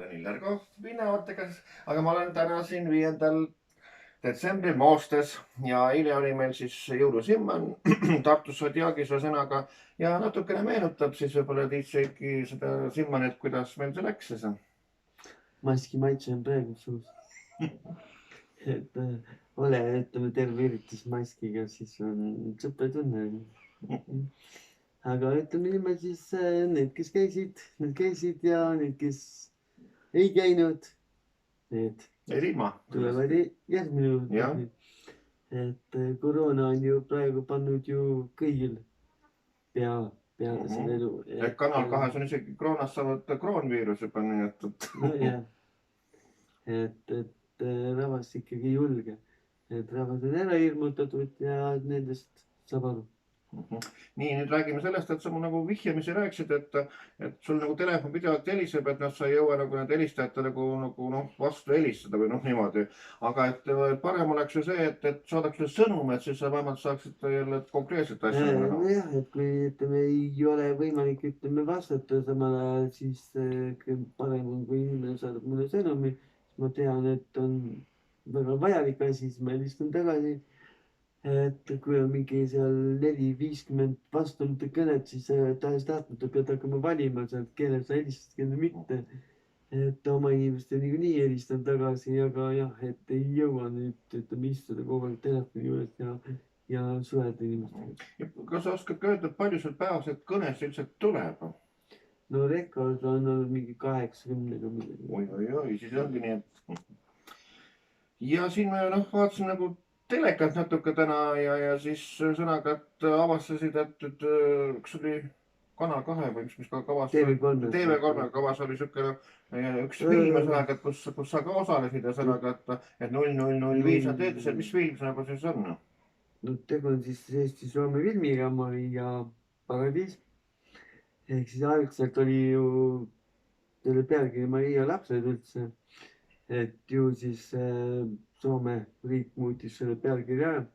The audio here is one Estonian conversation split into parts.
Tõnillar Koht Vinnavatega, aga ma olen täna siin 5. detsembril Moostes ja eile oli meil siis jõulusimman Tartus Zodiagis ühesõnaga ja natukene meenutab siis võib-olla Tiitseiki seda simmanit, kuidas meil see läks siis. Maski maitse on praegu suus. Et ole, ütleme terve üritus maskiga, siis on sõpe tunne. Aga ütleme niimoodi siis need, kes käisid ja need, kes ei käinud, need ilma tulevad järgmine juurde. Et koroona on ju praegu pannud ju kõigil peale selle elu. Kanal 2 on isegi kroonast saanud kroonviirus juba nii, et... No jah. Et rahvas ikkagi ei julge. Et rahvas on ära hirmutatud ja nendest saab aru. Nii, nüüd räägime sellest, et sa mu nagu vihjamisi rääkisid, et sul nagu telefon pidevalt heliseb, et sa ei jõua nagu need helistajate nagu vastu helistada või niimoodi. Aga et parem oleks ju see, et saadaks sulle sõnum, et siis sa vähemalt saaksid jälle konkreetselt asja. Nojah, et kui ütleme ei ole võimalik vastata samal ajal, siis parem on, kui inimene saadab mulle sõnumi. Ma tean, et on väga vajalik asi, siis ma helistan tagasi. Et kui on mingi seal 4-50 vastamata kõnet, siis tahes tahtmata pead hakkama valima sealt, kelle sa helistad, kelle mitte. Et oma inimeste niikuinii helistan tagasi, aga jah, et ei jõua nüüd istuda kogu aeg telefoni juures ja suhelda inimestega. Kas sa oskad ka öelda, palju sul päevaselt kõnes üldse tuleb? No rekord on olnud mingi 80-ga midagi. Oi, siis ongi nii, et... Ja siin me vaatasin nagu telekat natuke täna ja siis sõnaga, et avastasid, et üks oli Kanal 2 või mis kavas... TV3 kavas oli siukene üks film sõnaga, kus sa ka osalesid ja sõnaga, et 0005 on teedised, mis film see nagu siis on? No tegu on siis Eesti-Soome filmiga Maria Paradiis. Ehk siis algselt oli ju selle pealkiri Maria lapsed üldse. Et ju siis Soome riik muutis selle pealkiri ära.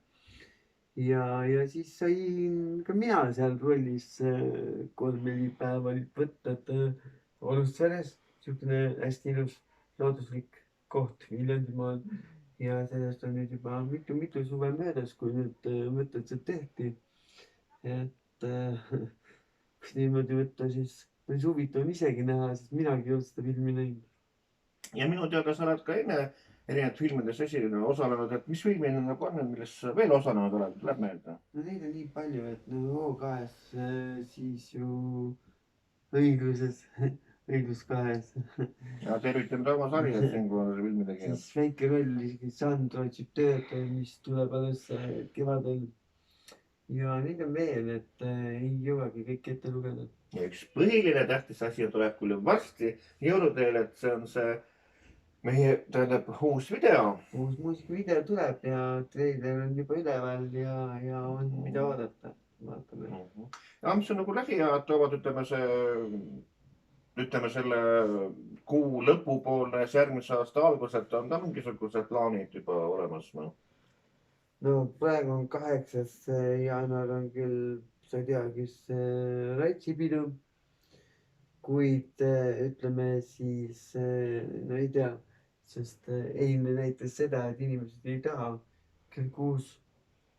Ja siis sain ka mina seal rollis 3-4 päeva võtta, et Olustsääres, siukene hästi ilus looduslik koht Viljandimaal. Ja sellest on nüüd juba mitu suve möödas, kui nüüd mõtted see tehti. Et kus niimoodi võtta, siis päris huvitav on isegi näha, sest minagi ei olnud seda filmi näinud. Ja minu teada sa oled ka enne erinevad filmides osalenud, et mis filmi nagu on, milles veel osalenud oled, tuleb meelde? No neid on nii palju, et O2-s siis ju õigluses, õiglus 2-s. Ja tervitame Toomas Harjat siin, kui on filmi tegija. Siis väike roll isegi Sandro otsib tööd, mis tuleb alles kevadel. Ja neid on veel, et ei jõuagi kõik ette lugeda. Ja üks põhiline tähtis asi tuleb küll varsti jõuluteel, et see on see meie uus video. Uus muusikavideo tuleb ja treiler on juba üleval ja on mida oodata. Vaatame. Ja mis on nagu lähiajad toovad, ütleme selle kuu lõpupoolne, järgmise aasta alguselt on ka mingisugused plaanid juba olemas? No praegu on 8. jaanuar on küll Zodiagis Ratsipidu, kuid ütleme siis, no ei tea, sest eilne näitas seda, et inimesed ei taha kell 6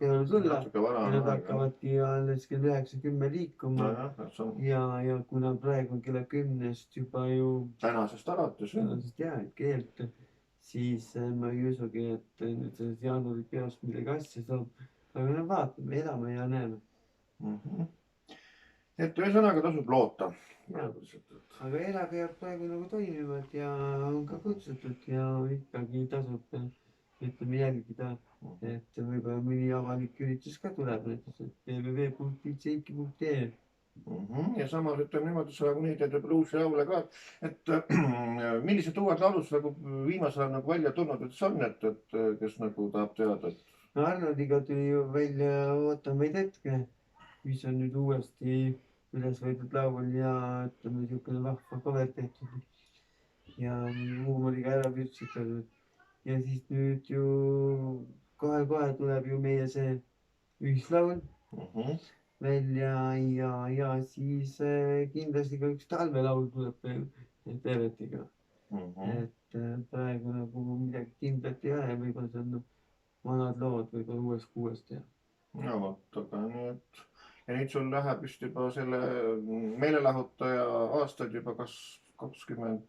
peale tulla ja nad hakkavadki alles kell 9-10 liikuma ja kuna praegu on kella 10-st juba ju tänasest alates keelt, siis ma ei usugi, et nüüd selles jaanuari peast midagi asja saab, aga no vaatame, elame ja näeme. Et ühesõnaga tasub loota. Aga elakajad praegu nagu toimivad ja on ka kutsutud ja ikkagi tasub ütleme jälgida, et võib-olla mõni avalik üritus ka tuleb näiteks www.tiitseiki.ee. Ja samas ütleme niimoodi, sa nagu nii teed uusi laule ka, et millised uued laulud nagu viimasel ajal nagu välja tulnud, et see on, et kes nagu tahab teada? No Arnoldiga tuli ju välja Ootan vaid hetke, mis on nüüd uuesti üles võetud laul ja ütleme niisugune vahva cover tehtud ja huumoriga ära pürsitatud. Ja siis nüüd ju kohe tuleb ju meie see ühislaul välja ja siis kindlasti ka üks talvelaul tuleb veel Tervetiga. et praegu nagu midagi kindlat ei ole, võib-olla see on vanad lood võib-olla uuesti teha. no vot, aga nii et ja nüüd sul läheb vist juba selle meelelahutaja aastaid juba kas 20,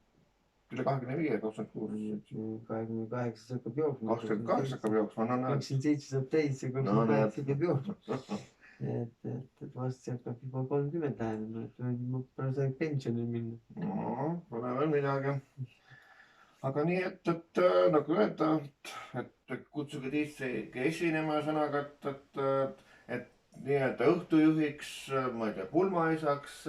üle 25, 26, 28 hakkab jooksma. 28 hakkab jooksma, no näed. 27 saab täis ja 28 hakkab jooksma. et varsti hakkab juba 30 lähenema, et ma pole saanud pensionile minna. No, pole veel midagi. Aga nii, et nagu öelda, et kutsuge teistegi esinema sõnaga, et nii-öelda õhtujuhiks, ma ei tea, pulmaisaks,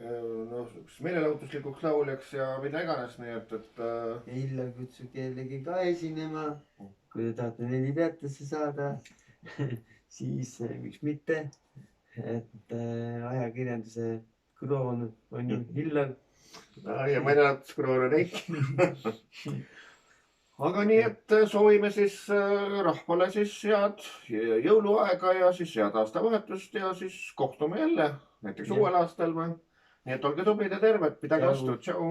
no, meelelahutuslikuks lauljaks ja mida iganes, nii et. Ja Illar kutsub kellegi ka esinema, kui te tahate Neli Teatesse saada, siis miks mitte, et ajakirjanduse kroon on ju Illar. Ja meelelahutuskroon on Eiki. Aga nii, et soovime siis rahvale siis head jõuluaega ja siis head aastavahetust ja siis kohtume jälle näiteks uuel aastal või. Nii et olge tublid ja terved, pidage vastu, tšau.